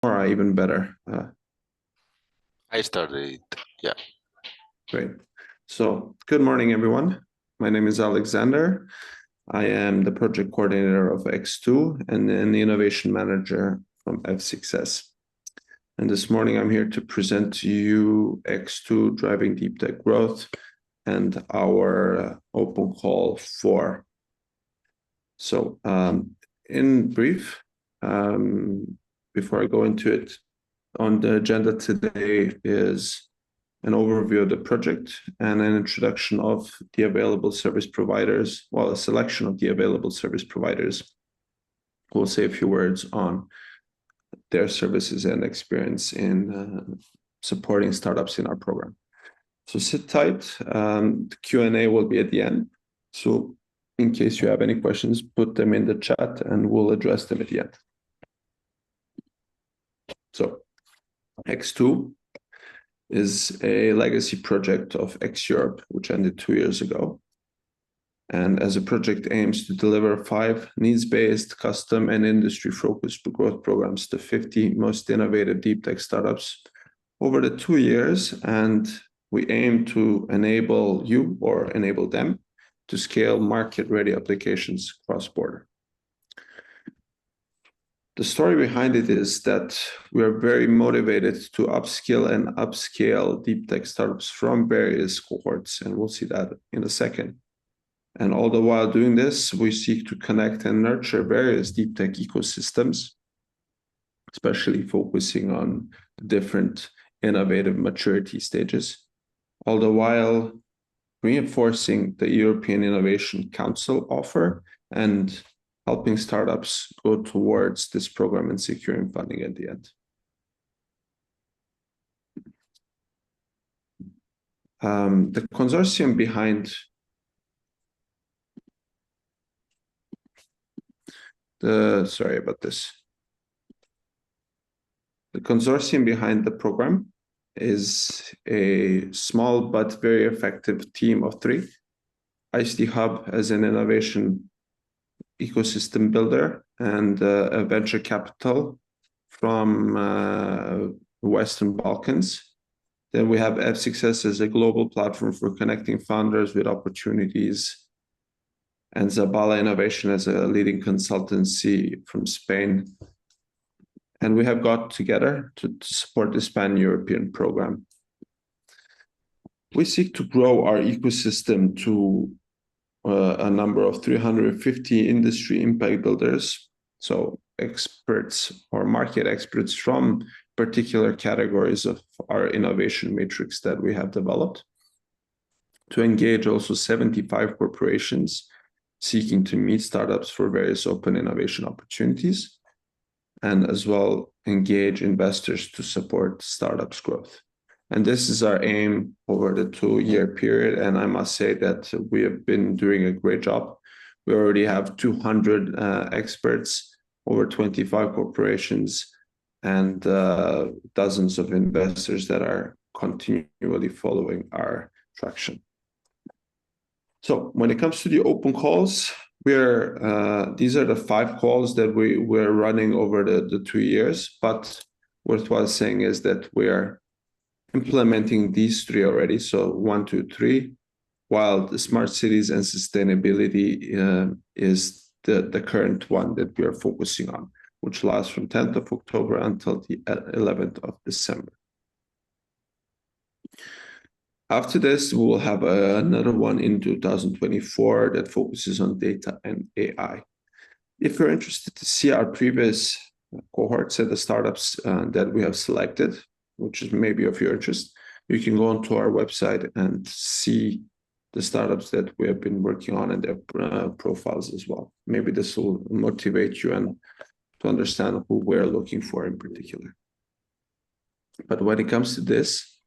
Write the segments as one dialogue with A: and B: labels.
A: Or even better.
B: I started it. Yeah.
A: Great. So, good morning, everyone. My name is Alexander. I am the project coordinator of X2 and an innovation manager from F6S. And this morning, I'm here to present to you X2 driving deep tech growth and our open call for. So, in brief, before I go into it, on the agenda today is an overview of the project and an introduction of the available service providers, well, a selection of the available service providers. We'll say a few words on their services and experience in supporting startups in our program. So sit tight. The Q&A will be at the end. So in case you have any questions, put them in the chat and we'll address them at the end. So X2 is a legacy project of X Europe, which ended 2 years ago. And as a project aims to deliver 5 needs-based, custom, and industry-focused growth programs to 50 most innovative deep tech startups over the 2 years. And we aim to enable you or enable them to scale market-ready applications cross-border. The story behind it is that we are very motivated to upskill and upscale deep tech startups from various cohorts, and we'll see that in a second. And all the while doing this, we seek to connect and nurture various deep tech ecosystems, especially focusing on the different innovative maturity stages, all the while reinforcing the European Innovation Council offer and helping startups go towards this program and securing funding at the end. The consortium behind sorry about this. The consortium behind the program is a small but very effective team of 3. ICT Hub as an innovation ecosystem builder and a venture capital from Western Balkans. Then we have F6S as a global platform for connecting founders with opportunities, and Zabala Innovation as a leading consultancy from Spain. And we have got together to support this pan-European program. We seek to grow our ecosystem to a number of 350 industry impact builders, so experts or market experts from particular categories of our innovation matrix that we have developed, to engage also 75 corporations seeking to meet startups for various open innovation opportunities, and as well engage investors to support startups' growth. And this is our aim over the 2-year period. And I must say that we have been doing a great job. We already have 200 experts, over 25 corporations, and dozens of investors that are continually following our traction. So when it comes to the open calls, these are the 5 calls that we're running over the 2 years. But worthwhile saying is that we are implementing these 3 already. So 1, 2, 3, while the smart cities and sustainability is the current one that we are focusing on, which lasts from 10th of October until the 11th of December. After this, we will have another one in 2024 that focuses on data and AI. If you're interested to see our previous cohorts and the startups that we have selected, which is maybe of your interest, you can go onto our website and see the startups that we have been working on and their profiles as well. Maybe this will motivate you and to understand who we're looking for in particular. But when it comes to this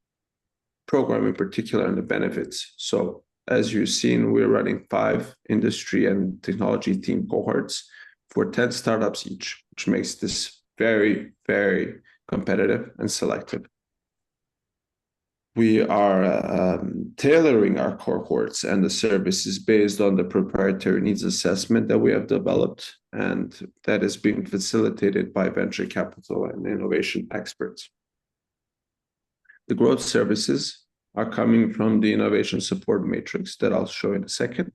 A: program in particular and the benefits, so as you've seen, we're running 5 industry and technology team cohorts for 10 startups each, which makes this very, very competitive and selective. we are tailoring our cohorts and the services based on the proprietary needs assessment that we have developed, and that is being facilitated by venture capital and innovation experts. The growth services are coming from the innovation support matrix that I'll show in a second,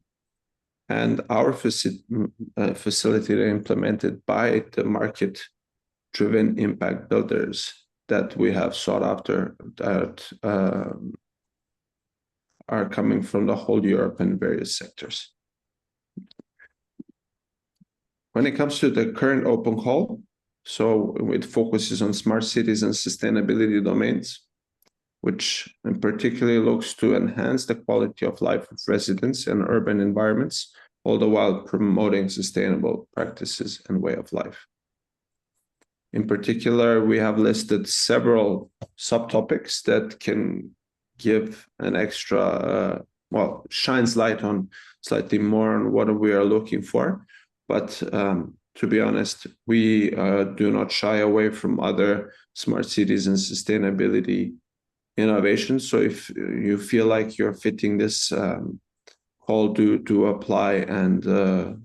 A: and our facilitator implemented by the market-driven impact builders that we have sought after, that are coming from the whole Europe and various sectors. When it comes to the current open call, so it focuses on smart cities and sustainability domains, which in particular looks to enhance the quality of life of residents and urban environments, all the while promoting sustainable practices and way of life. In particular, we have listed several subtopics that can give an extra, shines light on slightly more on what we are looking for. But to be honest, we do not shy away from other smart cities and sustainability innovations. So if you feel like you're fitting this call, do apply, and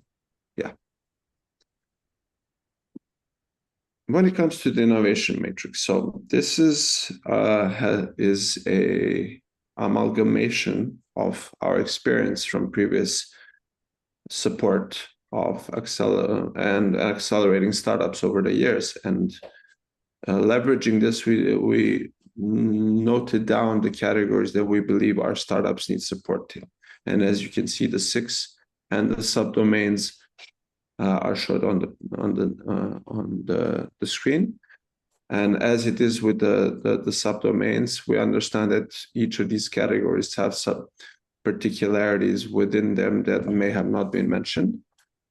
A: when it comes to the innovation matrix, so this is a amalgamation of our experience from previous support of accelerating startups over the years, and leveraging this, we noted down the categories that we believe our startups need support to, and as you can see, the 6 and the subdomains are showed on the screen. And as it is with the subdomains, we understand that each of these categories have some particularities within them that may have not been mentioned.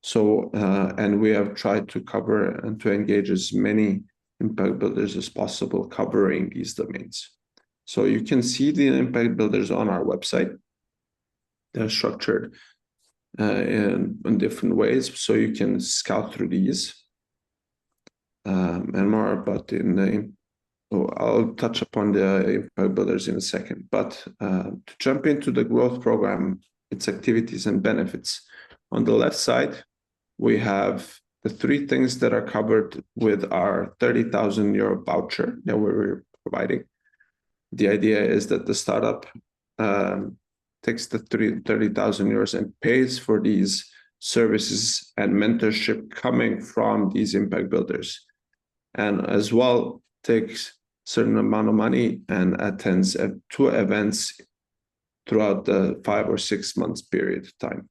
A: So, and we have tried to cover and to engage as many impact builders as possible covering these domains. So you can see the impact builders on our website. They're structured in different ways, so you can scout through these and more about I'll touch upon the impact builders in a second. But to jump into the growth program, its activities and benefits, on the left side we have the 3 things that are covered with our 30,000 euro voucher that we're providing. The idea is that the startup takes the 30,000 euros and pays for these services and mentorship coming from these impact builders, and as well takes a certain amount of money and attends 2 events throughout the 5 or 6 months period of time.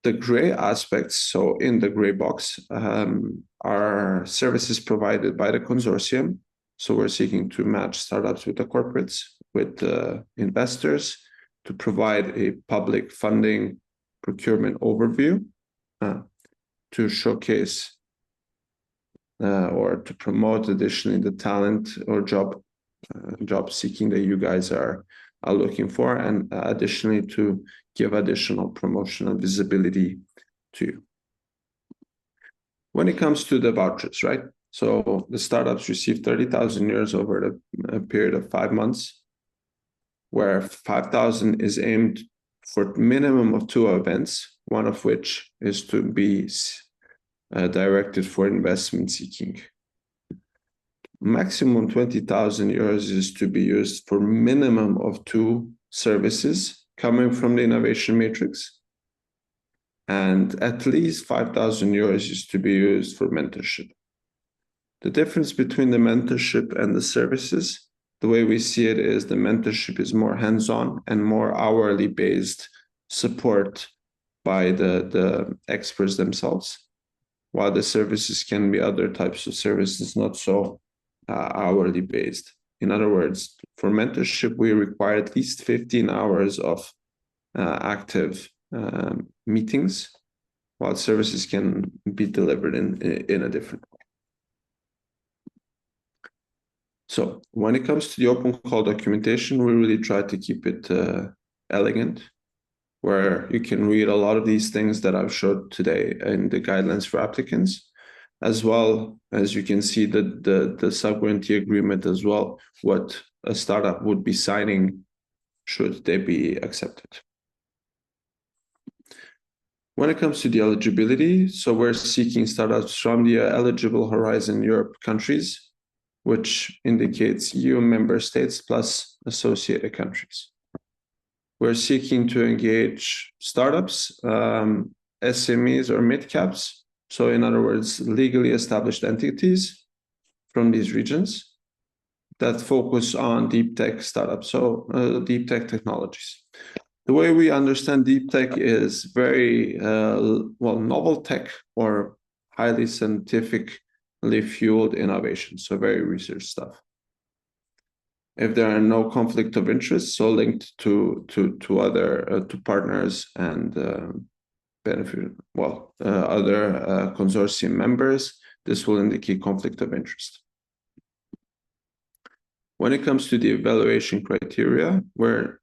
A: The gray aspects, so in the gray box, are services provided by the consortium. So we're seeking to match startups with the corporates, with investors, to provide a public funding procurement overview, to showcase or to promote additionally the talent or job seeking that you guys are looking for, and additionally to give additional promotional visibility to you. When it comes to the vouchers, right? So the startups receive 30,000 euros over a period of 5 months, where 5,000 is aimed for a minimum of 2 events, one of which is to be directed for investment seeking. Maximum 20,000 euros is to be used for minimum of 2 services coming from the innovation matrix, and at least 5,000 euros is to be used for mentorship. The difference between the mentorship and the services, the way we see it, is the mentorship is more hands-on and more hourly based support by the experts themselves, while the services can be other types of services, not so hourly based. In other words, for mentorship, we require at least 15 hours of active meetings, while services can be delivered in a different way. So when it comes to the open call documentation, we really try to keep it elegant, where you can read a lot of these things that I've showed today in the guidelines for applicants, as well as you can see the sub-grantee agreement as well, what a startup would be signing should they be accepted. When it comes to the eligibility, so we're seeking startups from the eligible Horizon Europe countries, which indicates EU member states plus associated countries. We're seeking to engage startups, SMEs or mid-caps. So in other words, legally established entities from these regions that focus on deep tech startups, so deep tech technologies. The way we understand deep tech is very, novel tech or highly scientifically fueled innovation, so very research stuff. If there are no conflict of interest, so linked to other to partners and other consortium members, this will indicate conflict of interest. When it comes to the evaluation criteria, we're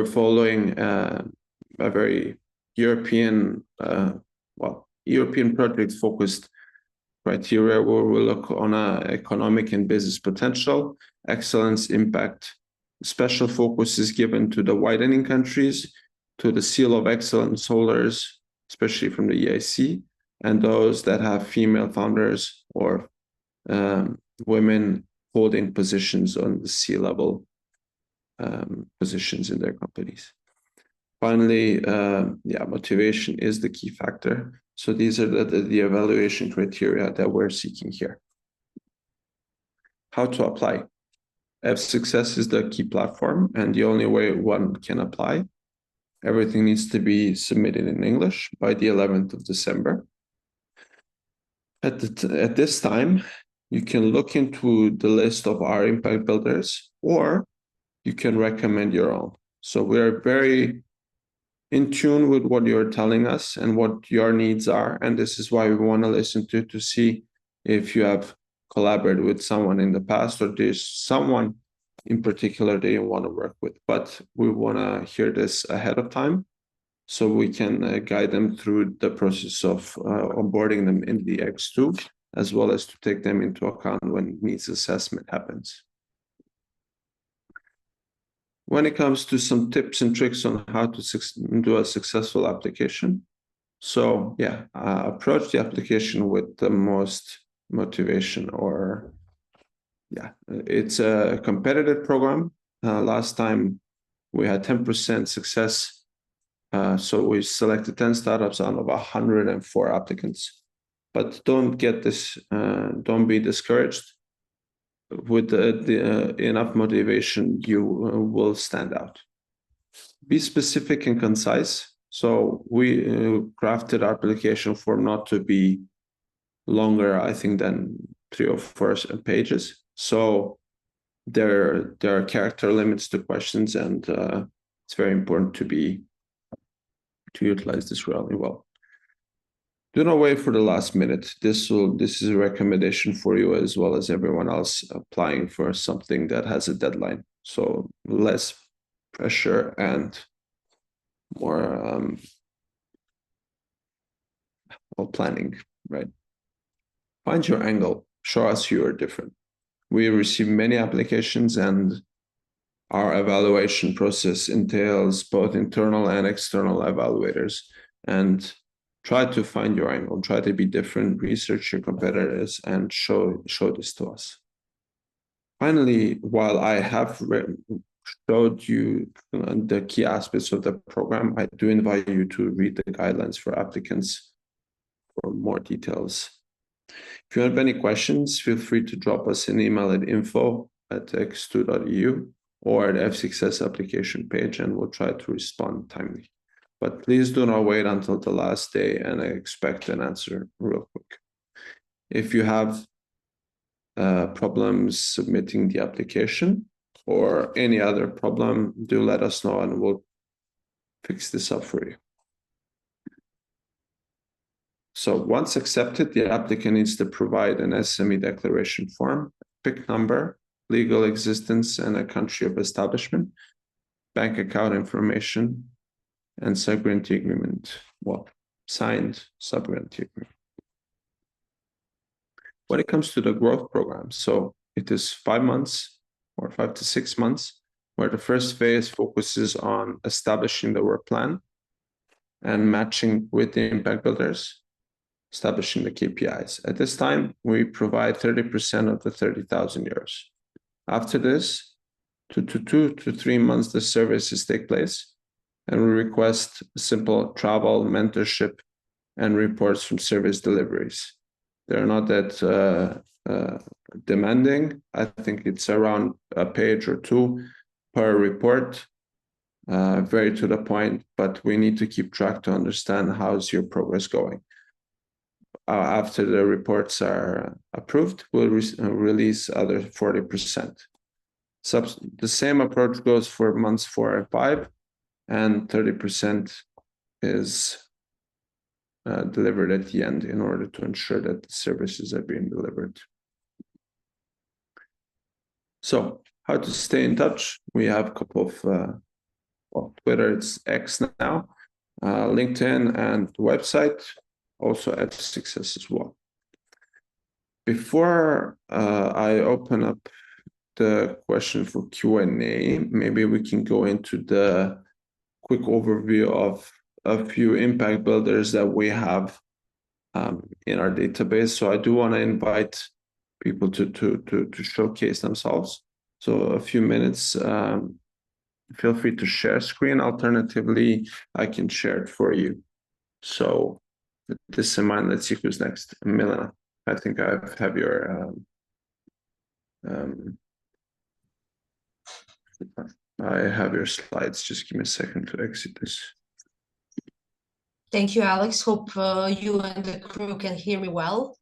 A: following a very European project-focused criteria where we look on economic and business potential, excellence, impact. Special focus is given to the widening countries, to the Seal of Excellence holders, especially from the EIC, and those that have female founders or women holding positions on the C-level positions in their companies. Finally, motivation is the key factor. So these are the evaluation criteria that we're seeking here. How to apply? F-Success is the key platform and the only way one can apply. Everything needs to be submitted in English by the 11th of December. At this time, you can look into the list of our impact builders, or you can recommend your own. So we're very in tune with what you're telling us and what your needs are. And this is why we want to listen to see if you have collaborated with someone in the past or there's someone in particular that you want to work with. But we want to hear this ahead of time so we can guide them through the process of onboarding them in the X2, as well as to take them into account when needs assessment happens. When it comes to some tips and tricks on how to do a successful application, so approach the application with the most motivation, or it's a competitive program. Last time we had 10% success, so we selected 10 startups out of 104 applicants. But don't be discouraged. With enough motivation, you will stand out. Be specific and concise. So we crafted our application form not to be longer, I think, than 3 or 4 pages. So there are character limits to questions, and it's very important to utilize this really well. Do not wait for the last minute. This is a recommendation for you as well as everyone else applying for something that has a deadline. So less pressure and more planning, right? Find your angle. Show us you are different. We receive many applications, and our evaluation process entails both internal and external evaluators. And try to find your angle, try to be different, research your competitors, and show this to us. Finally, while I have showed you the key aspects of the program, I do invite you to read the guidelines for applicants for more details. If you have any questions, feel free to drop us an email at info@x2.eu or at F-Success application page, and we'll try to respond timely. But please do not wait until the last day and expect an answer real quick. If you have problems submitting the application or any other problem, do let us know and we'll fix this up for you. So once accepted, the applicant needs to provide an SME declaration form, PIC number, legal existence, and a country of establishment, bank account information, and sub-grantee agreement, signed sub-grantee agreement. When it comes to the growth program, so it is 5 months or 5 to 6 months, where the first phase focuses on establishing the work plan and matching with the impact builders, establishing the KPIs. At this time, we provide 30% of the 30,000 euros. After this, 2 to 3 months, the services take place, and we request simple travel, mentorship, and reports from service deliveries. They're not that demanding. I think it's around a page or two per report, very to the point, but we need to keep track to understand how's your progress going. After the reports are approved, we'll release other 40%. The same approach goes for months 4 and 5, and 30% is delivered at the end in order to ensure that the services are being delivered. So, how to stay in touch? We have a couple of, well, Twitter, it's X now, LinkedIn, and website, also at Success as well. Before I open up the question for Q&A, maybe we can go into the quick overview of a few impact builders that we have in our database. So I do want to invite people to showcase themselves. So a few minutes, feel free to share screen. Alternatively, I can share it for you. So with this in mind, let's see who's next. Milena, I think I have your I have your slides. Just give me a second to exit this.
C: Thank you, Alex. Hope you and the crew can hear me well.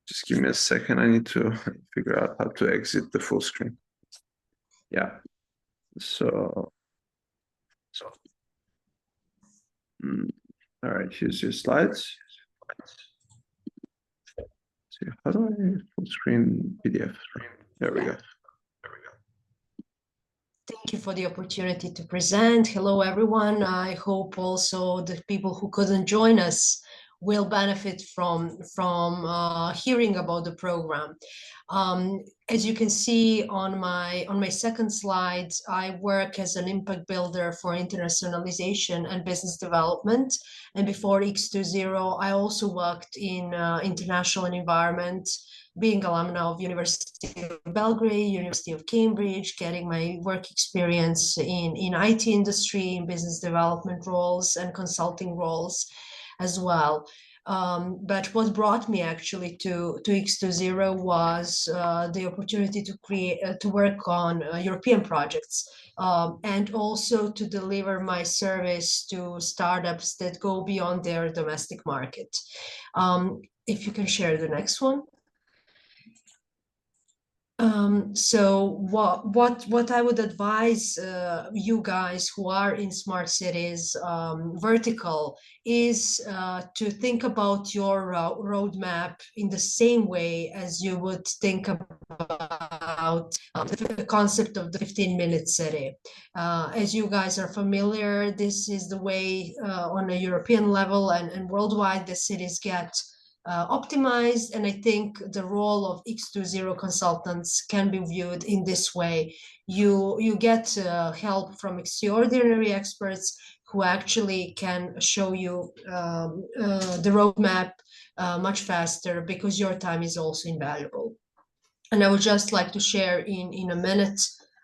A: Just give me a second. I need to figure out how to exit the full screen. Yeah. So all right, here's your slides. See, how do I full screen PDF? There we go.
C: Thank you for the opportunity to present. Hello, everyone. I hope also the people who couldn't join us will benefit from hearing about the program. As you can see on my second slide, I work as an impact builder for internationalization and business development. And before X20, I also worked in international environment, being alumna of University of Belgrade, University of Cambridge, getting my work experience in IT industry, in business development roles and consulting roles as well. But what brought me actually to X20 was the opportunity to to work on European projects and also to deliver my service to startups that go beyond their domestic market. If you can share the next one. So what I would advise you guys who are in smart cities vertical is to think about your roadmap in the same way as you would think about the concept of the 15-minute city. As you guys are familiar, this is the way on a European level and worldwide the cities get optimized, and I think the role of X20 consultants can be viewed in this way. You get help from extraordinary experts who actually can show you the roadmap much faster because your time is also invaluable. And I would just like to share in a minute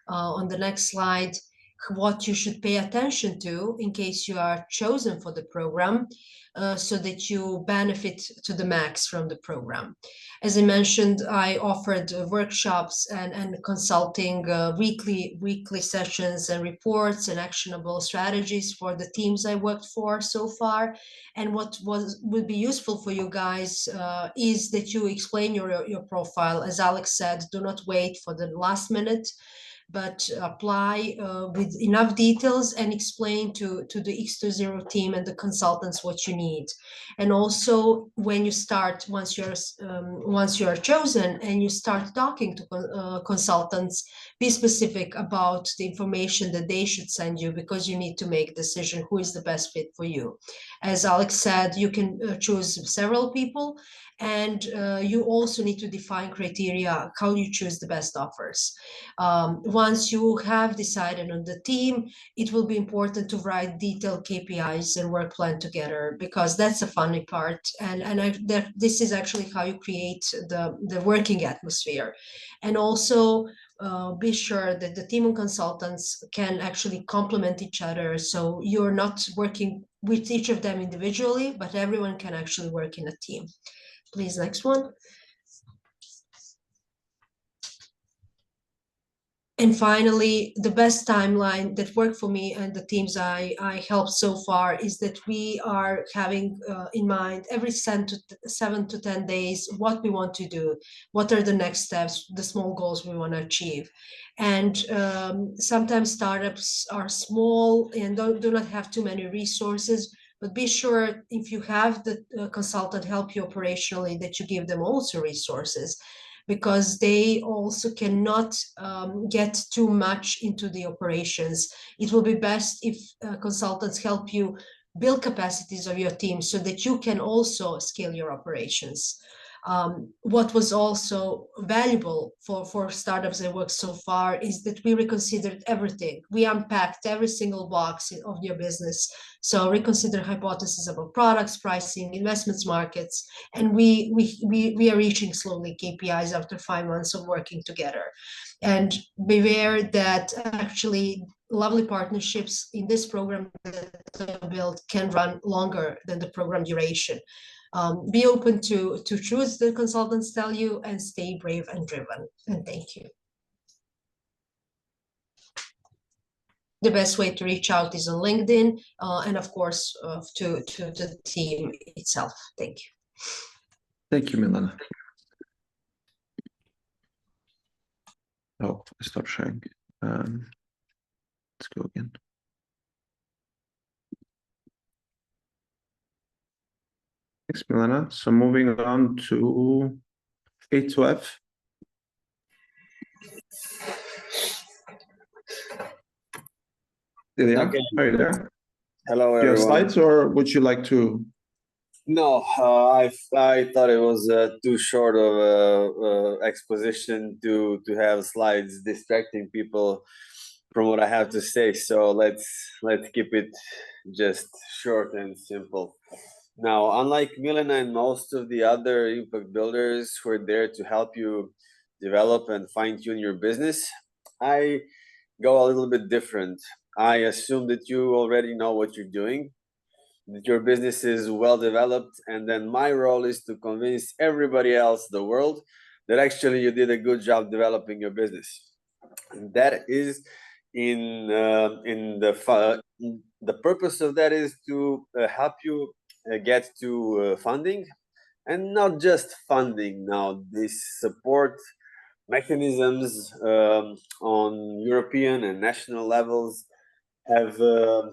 C: on the next slide what you should pay attention to in case you are chosen for the program. So that you benefit to the max from the program. As I mentioned, I offered workshops and consulting, weekly sessions and reports and actionable strategies for the teams I worked for so far. And what would be useful for you guys is that you explain your profile. As Alex said, do not wait for the last minute, but apply with enough details and explain to the X20 team and the consultants what you need. And also when you start, once you're chosen and you start talking to consultants, be specific about the information that they should send you, because you need to make a decision who is the best fit for you. As Alex said, you can choose several people, And you also need to define criteria, how you choose the best offers. Once you have decided on the team, it will be important to write detailed KPIs and work plan together, because that's the funny part. This is actually how you create the working atmosphere. And also be sure that the team of consultants can actually complement each other. So you're not working with each of them individually, but everyone can actually work in a team. Please, next one. And finally, the best timeline that worked for me and the teams I helped so far is that we are having in mind every 7 to 10 days what we want to do, what are the next steps, the small goals we want to achieve. And sometimes startups are small and do not have too many resources, but be sure if you have the consultant help you operationally that you give them also resources, because they also cannot get too much into the operations. It will be best if consultants help you build capacities of your team so that you can also scale your operations. What was also valuable for startups I worked so far is that we reconsidered everything. We unpacked every single box of your business. So reconsider hypotheses about products, pricing, investments, markets, and we are reaching slowly KPIs after 5 months of working together. And beware that actually lovely partnerships in this program that are built can run longer than the program duration. Be open to choose the consultants tell you, and stay brave and driven. And thank you. The best way to reach out is on LinkedIn, and of course to the team itself. Thank you.
A: Thank you, Milena. Oh, I stopped sharing. Let's go again. Thanks, Milena. So moving on to A2F. Ilya,
D: Okay.
A: are you there?
D: Hello,
A: Do you have
D: everyone.
A: slides, or would you like to?
D: No, I thought it was too short of a exposition to have slides distracting people from what I have to say. So let's keep it just short and simple. Now, unlike Milena and most of the other impact builders who are there to help you develop and fine-tune your business, I go a little bit different. I assume that you already know what you're doing, that your business is well developed, and then my role is to convince everybody else, the world, that actually you did a good job developing your business. And that is the purpose of that is to help you get to funding, and not just funding. Now, these support mechanisms on European and national levels have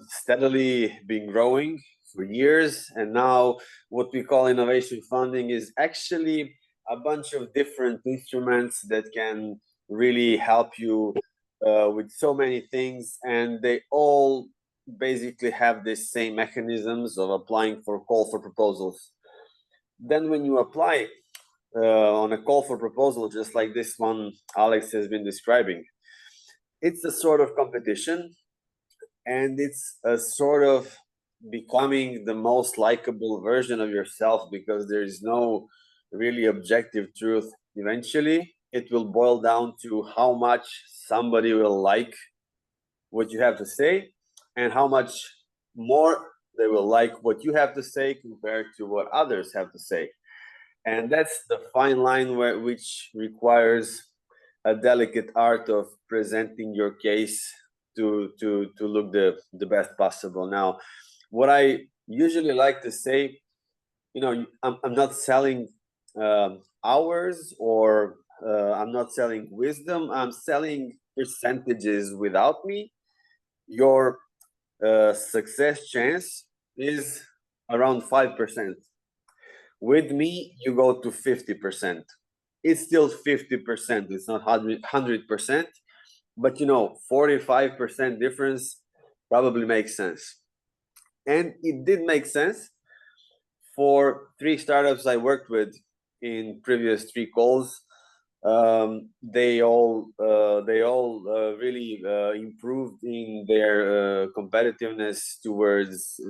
D: steadily been growing for years, and now what we call innovation funding is actually a bunch of different instruments that can really help you with so many things, and they all basically have the same mechanisms of applying for call for proposals. Then when you apply on a call for proposal, just like this one Alex has been describing, it's a sort of competition, and it's a sort of becoming the most likable version of yourself, because there is no really objective truth. Eventually, it will boil down to how much somebody will like what you have to say, and how much more they will like what you have to say compared to what others have to say. And that's the fine line which requires a delicate art of presenting your case to look the best possible. Now, what I usually like to say, I'm not selling hours, or I'm not selling wisdom. I'm selling percentages. Without me, your success chance is around 5%. With me, you go to 50%. It's still 50%. It's not 100%, but 45% difference probably makes sense. And it did make sense for 3 startups I worked with in previous 3 calls. They all really improved in their competitiveness towards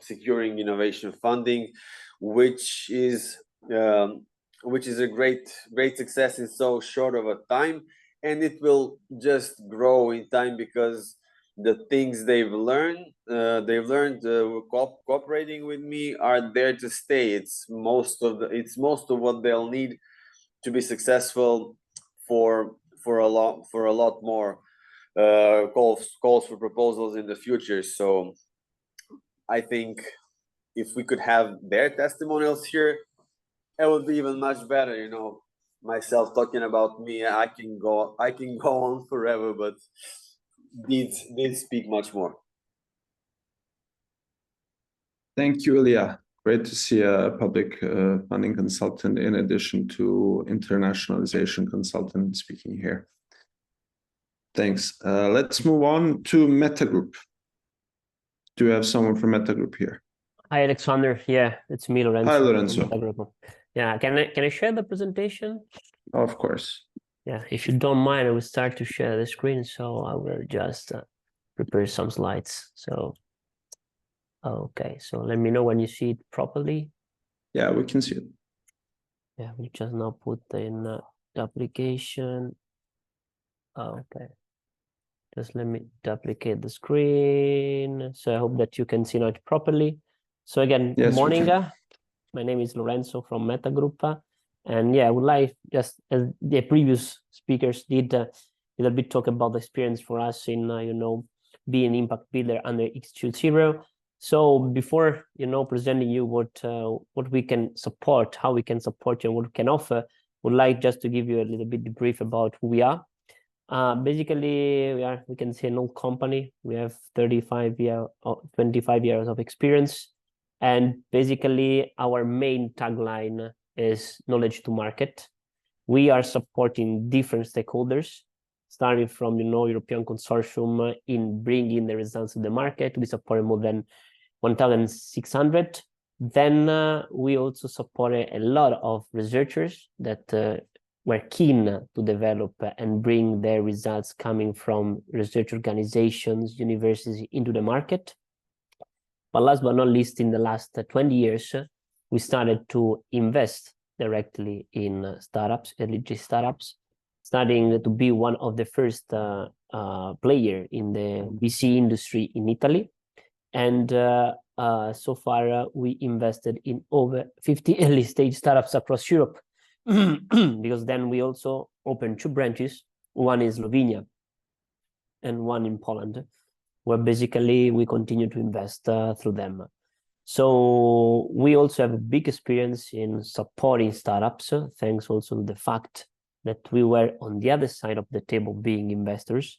D: securing innovation funding, which is a great success in so short of a time, and it will just grow in time because the things they've learned cooperating with me are there to stay. It's most of what they'll need to be successful for a lot more calls for proposals in the future. So I think if we could have their testimonials here, it would be even much better. You know, myself talking about me, I can go on forever, but deeds speak much more.
A: Thank you, Ilya. Great to see a public funding consultant in addition to internationalization consultant speaking here. Thanks. Let's move on to Meta Group. Do you have someone from Meta Group here?
E: Hi, Alexander. Yeah, it's me, Lorenzo.
A: Hi,
E: from
A: Lorenzo.
E: Meta Group. Yeah, can I share the presentation?
A: Of course.
E: Yeah, if you don't mind, I will start to share the screen. So I will just prepare some slides. So, okay, so let me know when you see it properly.
A: Yeah, we can see it.
E: Yeah, we just now put in the application. Okay, just let me duplicate the screen. So I hope that you can see it properly. So again,
A: Yes,
E: good morning.
A: we can.
E: My name is Lorenzo from Meta Group. And yeah, I would like, just as the previous speakers did, a little bit talk about the experience for us in, you know, being impact builder under X20. So before, you know, presenting you what we can support, how we can support you, and what we can offer, would like just to give you a little bit brief about who we are. Basically, we can say an old company. We have 25 years of experience. And basically, our main tagline is knowledge to market. We are supporting different stakeholders, starting from, you know, European consortium in bringing the results to the market. We support more than 1,600. Then we also supported a lot of researchers that were keen to develop and bring their results coming from research organizations, universities into the market. But last but not least, in the last 20 years, we started to invest directly in startups, early startups, starting to be one of the first player in the VC industry in Italy. And so far, we invested in over 50 early stage startups across Europe, because then we also opened 2 branches, one in Slovenia and one in Poland, where basically we continue to invest through them. So we also have a big experience in supporting startups, thanks also to the fact that we were on the other side of the table being investors,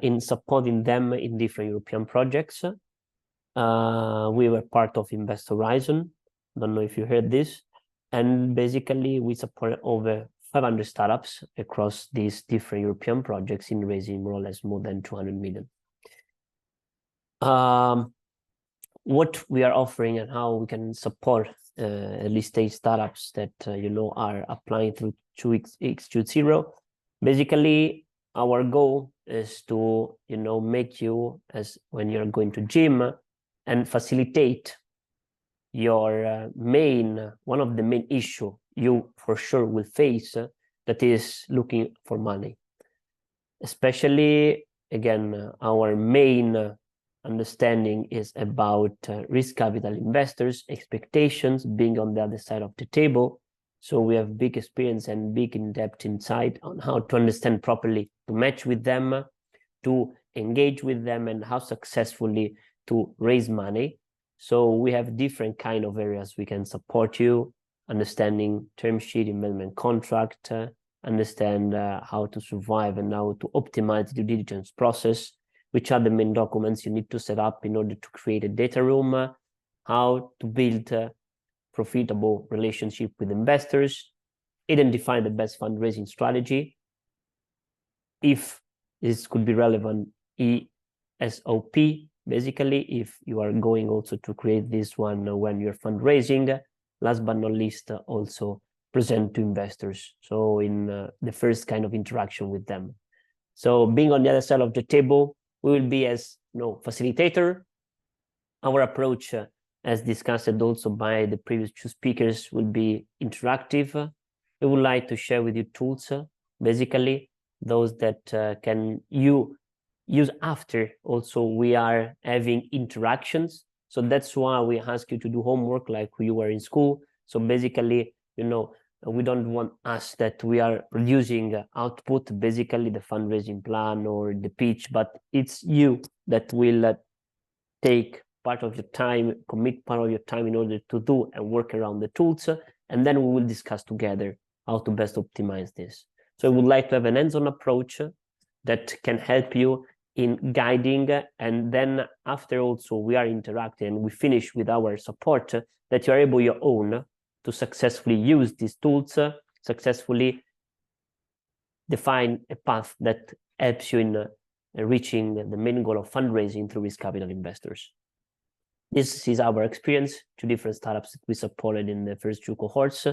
E: in supporting them in different European projects. We were part of Invest Horizon. Don't know if you heard this. And basically we support over 500 startups across these different European projects in raising more or less more than 200 million. What we are offering and how we can support early stage startups that you know are applying through X20. Basically, our goal is to make you as when you're going to gym and facilitate your one of the main issue you for sure will face, that is looking for money. Especially again, our main understanding is about risk capital investors, expectations, being on the other side of the table. So we have big experience and big in-depth insight on how to understand properly, to match with them, to engage with them, and how successfully to raise money. So we have different kind of areas we can support you, understanding term sheet, investment contract, understand how to survive and how to optimize the due diligence process, which are the main documents you need to set up in order to create a data room, how to build a profitable relationship with investors, identify the best fundraising strategy, if this could be relevant, ESOP, basically, if you are going also to create this one when you're fundraising, last but not least, also present to investors. So in the first kind of interaction with them. So being on the other side of the table, we will be as facilitator. Our approach, as discussed also by the previous two speakers, will be interactive. We would like to share with you tools, basically those that can you use after also we are having interactions. So that's why we ask you to do homework like you were in school. So basically, we don't want us that we are producing output, basically the fundraising plan or the pitch, but it's you that will take part of your time, commit part of your time in order to do and work around the tools. And then we will discuss together how to best optimize this. So I would like to have an hands-on approach that can help you in guiding. And then after also we are interacting and we finish with our support, that you are able your own to successfully use these tools, successfully define a path that helps you in reaching the main goal of fundraising through risk capital investors. This is our experience, 2 different startups that we supported in the first 2 cohorts.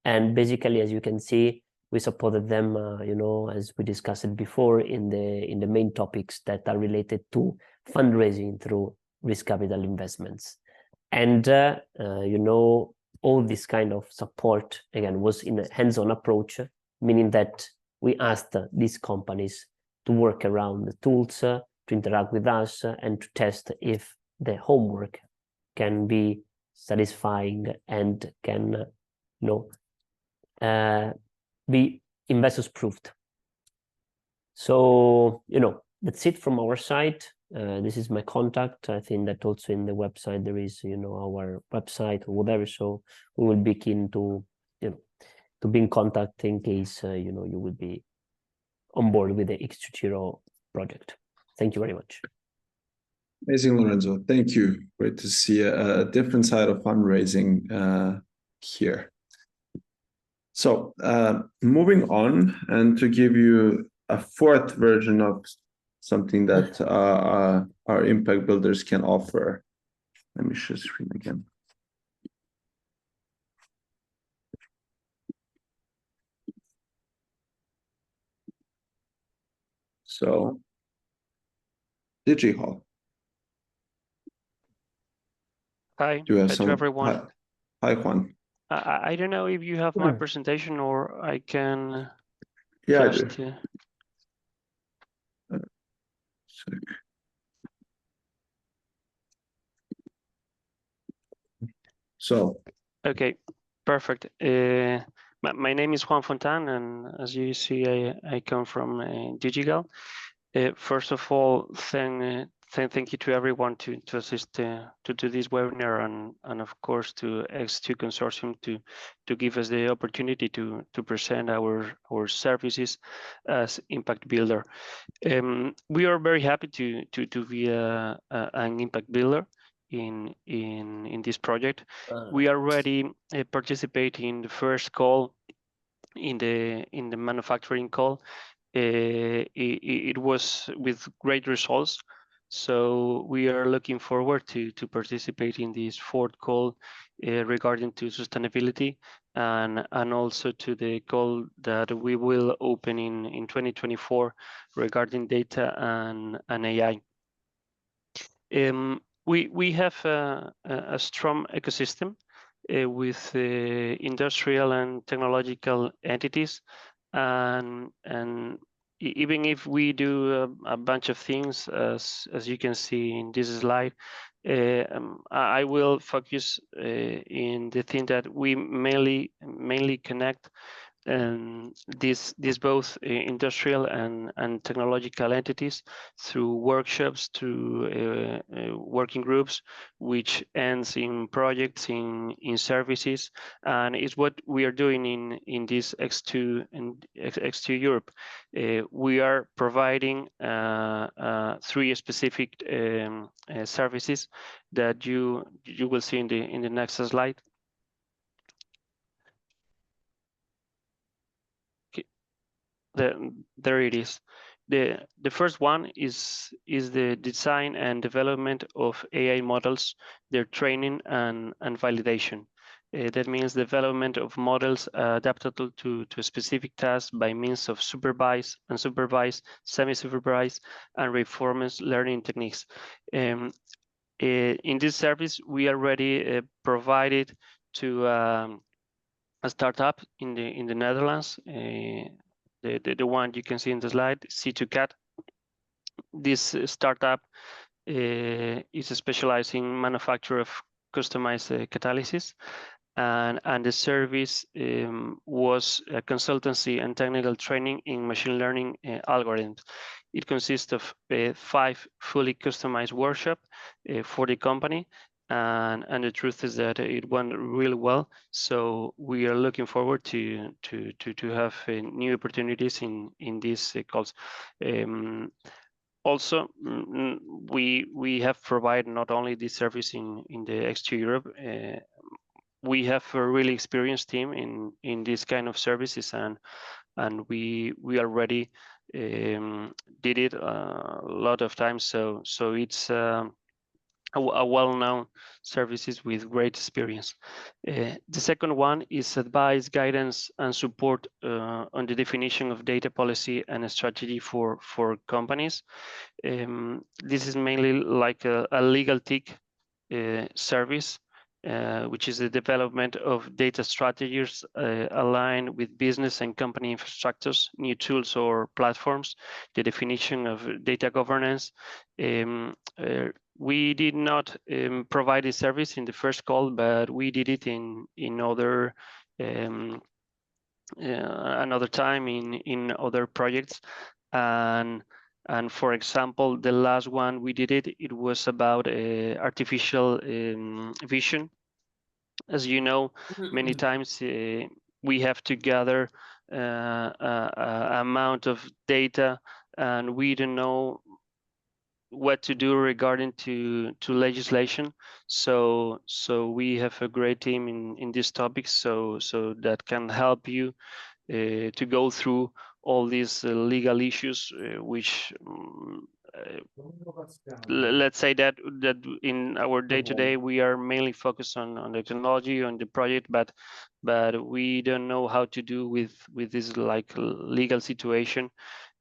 E: And basically, as you can see, we supported them, as we discussed it before, in the main topics that are related to fundraising through risk capital investments. And, all this kind of support, again, was in a hands-on approach, meaning that we asked these companies to work around the tools, to interact with us, and to test if the homework can be satisfying and can, be investors proved. So, that's it from our side. This is my contact. I think that also in the website there is, our website or whatever. So we will be keen to, to be in contact in case, you will be on board with the X20 project. Thank you very much.
A: Amazing, Lorenzo. Thank you. Great to see a different side of fundraising here. So moving on, and to give you a 4th version of something that our impact builders can offer. Let me share screen again. So, DigiHall.
F: Hi,
A: Do you have
F: to everyone.
A: Hi, Juan.
F: I don't know if you have my presentation or I can
A: Yeah,
F: just...
A: I do. So.
F: Okay, perfect. My name is Juan Fontan, and as you see, I come from Digigal. First of all, thank you to everyone to assist to do this webinar, and of course to X2 Consortium to give us the opportunity to present our services as Impact Builder. We are very happy to be an Impact Builder in this project. We already participate in the first call, in the manufacturing call. It was with great results. So we are looking forward to participate in this 4th call regarding to sustainability, and also to the call that we will open in 2024 regarding data and AI. We have a strong ecosystem with industrial and technological entities, and even if we do a bunch of things, as you can see in this slide, I will focus in the thing that we mainly connect these both industrial and technological entities through workshops, through working groups, which ends in projects, in services, and it's what we are doing in this X2 and X2 Europe. We are providing 3 specific services that you will see in the next slide. There it is. The first one is the design and development of AI models, their training and validation. That means development of models adaptable to a specific task by means of supervised, unsupervised, semi-supervised, and reinforcement learning techniques. In this service, we already provided to a startup in the Netherlands. The one you can see in the slide, C2CAT. This startup is specialized in manufacture of customized catalysis, and the service was a consultancy and technical training in machine learning algorithms. It consists of 5 fully customized workshops for the company, and the truth is that it went really well. So we are looking forward to have new opportunities in these calls. Also, we have provided not only this service in the X2 Europe. We have a really experienced team in this kind of services, and we already did it a lot of times. So it's a well-known services with great experience. The second one is advice, guidance, and support on the definition of data policy and a strategy for companies. This is mainly like a legal tech service, which is the development of data strategies aligned with business and company infrastructures, new tools or platforms, the definition of data governance. We did not provide a service in the first call, but we did it in other another time in other projects. And for example, the last one we did it was about artificial vision. As you know, many times we have to gather amount of data, and we don't know what to do regarding to legislation. So we have a great team in this topic, so that can help you to go through all these legal issues, which let's say that in our day-to-day we are mainly focused on the technology, on the project, but we don't know how to do with this like legal situation,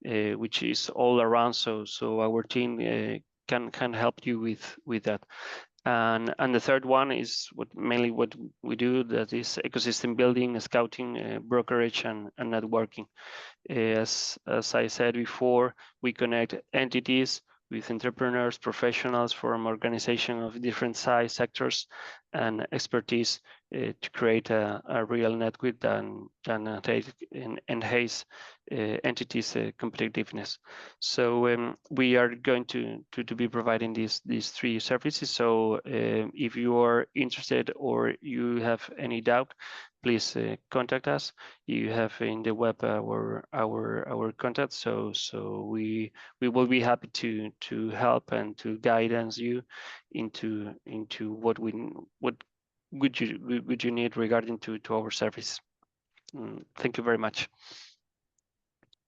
F: which is all around. So our team can help you with that. And the third one is mainly what we do, that is ecosystem building, scouting, brokerage, and networking. As I said before, we connect entities with entrepreneurs, professionals from organizations of different size, sectors, and expertise to create a real network and enhance entities' competitiveness. So we are going to be providing these 3 services. So if you are interested or you have any doubt, please contact us. You have in the web our contact. So we will be happy to help and to guidance you into what would you need regarding to our service. Thank you very much.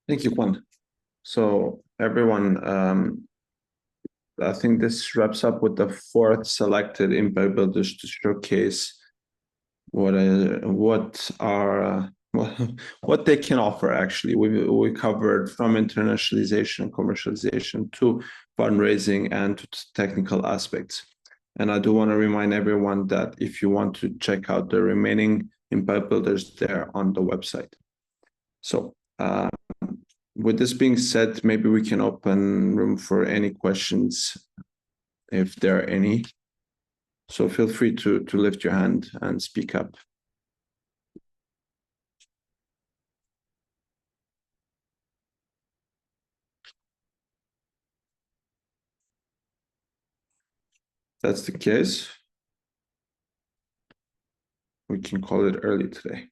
A: Thank you, Juan. So everyone, I think this wraps up with the 4th selected impact builders to showcase what they can offer. Actually, we covered from internationalization, commercialization to fundraising and to technical aspects. And I do want to remind everyone that if you want to check out the remaining impact builders, they're on the website. So with this being said, maybe we can open room for any questions if there are any. So feel free to lift your hand and speak up. If that's the case, we can call it early today.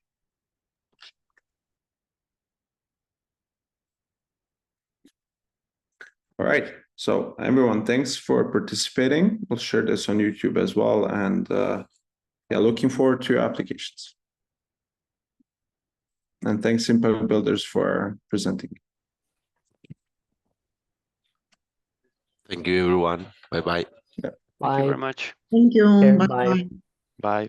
A: All right. So everyone, thanks for participating. We'll share this on YouTube as well. And yeah, looking forward to your applications. And thanks Impact Builders for presenting.
B: Thank you, everyone. Bye bye.
F: Thank you
E: Bye.
F: very much.
G: Thank you.
E: Okay,
G: Bye
E: bye.
G: bye.
F: Bye.